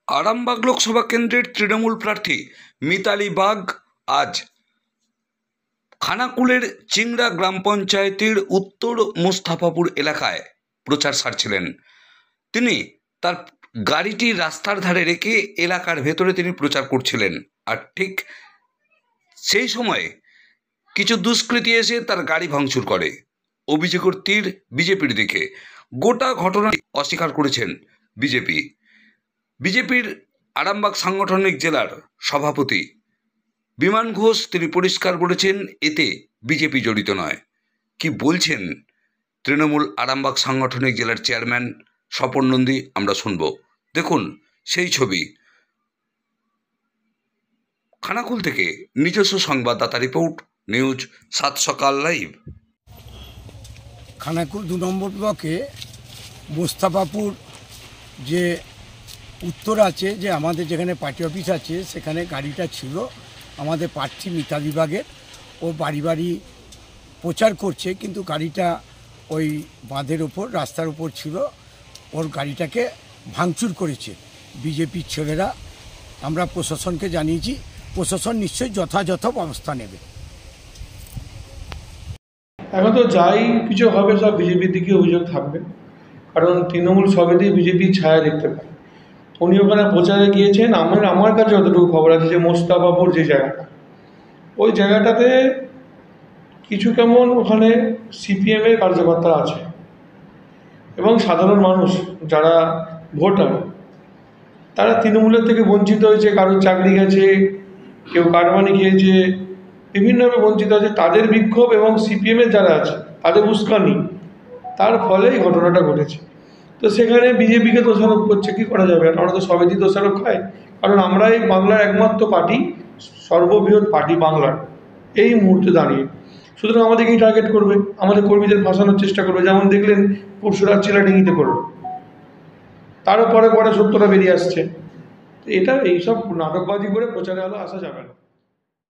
আরামবাগ লোকসভা কেন্দ্রের তৃণমূল প্রার্থী মিতালি বাগ আজ খানাকুলের চিংড়া গ্রাম পঞ্চায়েতের উত্তর মোস্তাফাপুর এলাকায় প্রচার সারছিলেন। তিনি তার গাড়িটি রাস্তার ধারে রেখে এলাকার ভেতরে তিনি প্রচার করছিলেন। আর ঠিক সেই সময়ে কিছু দুষ্কৃতী এসে তার গাড়ি ভাঙচুর করে। অভিযোগের তীর বিজেপির দিকে। গোটা ঘটনা অস্বীকার করেছেন বিজেপির আরামবাগ সাংগঠনিক জেলার সভাপতি বিমান ঘোষ। তিনি পরিষ্কার বলেছেন এতে বিজেপি জড়িত নয়। কি বলছেন তৃণমূল আরামবাগ সাংগঠনিক জেলার চেয়ারম্যান স্বপন নন্দী, আমরা শুনব। দেখুন সেই ছবি। খানাকুল থেকে নিজস্ব সংবাদদাতা রিপোর্ট, নিউজ 7 সকাল লাইভ। খানাকুল 2 নম্বর ব্লকে মোস্তাফাপুর যে উত্তর আছে, যে আমাদের যেখানে পার্টি অফিস আছে, সেখানে গাড়িটা ছিল আমাদের প্রার্থী মিতালি বাগের। ও বাড়ি বাড়ি প্রচার করছে, কিন্তু গাড়িটা ওই বাঁধের ওপর রাস্তার উপর ছিল। ওর গাড়িটাকে ভাঙচুর করেছে বিজেপির ছেলেরা। আমরা প্রশাসনকে জানিয়েছি, প্রশাসন নিশ্চয়ই যথাযথ ব্যবস্থা নেবে। এখন তো যাই কিছু হবে সব বিজেপির দিকে অভিযোগ থাকবে, কারণ তৃণমূল সবেতেই বিজেপির ছায়া দেখতে পায়। উনি ওখানে প্রচারে গিয়েছেন। আমার কাছে যতটুকু খবর আছে যে মোস্তাফাপুর যে জায়গাটা, ওই জায়গাটাতে কিছু কেমন ওখানে সিপিএমের কার্যকর্তা আছে এবং সাধারণ মানুষ যারা ভোটার, তারা তৃণমূলের থেকে বঞ্চিত হয়েছে। কারোর চাকরি গেছে, কেউ কারমানি খেয়েছে, বিভিন্নভাবে বঞ্চিত আছে। তাদের বিক্ষোভ এবং সিপিএমের যারা আছে তাদের উস্কানি, তার ফলেই ঘটনাটা ঘটেছে। তো সেখানে বিজেপিকে দোষারোপ করছে। কী করা যাবে? আমরা তো সবেতেই দোষারোপ খাই, কারণ আমরা এই বাংলার একমাত্র পার্টি, সর্ববৃহৎ পার্টি বাংলার এই মুহূর্তে দাঁড়িয়ে। সুতরাং আমাদেরকেই টার্গেট করবে, আমাদের কর্মীদের ফাঁসানোর চেষ্টা করবে। যেমন দেখলেন পরশুরাত চিলাডিঙ্গিতে করলো, তারও পরে সত্যটা বেরিয়ে আসছে। এটা এইসব নাটকবাজি করে প্রচারে আলো আসা যাবে না।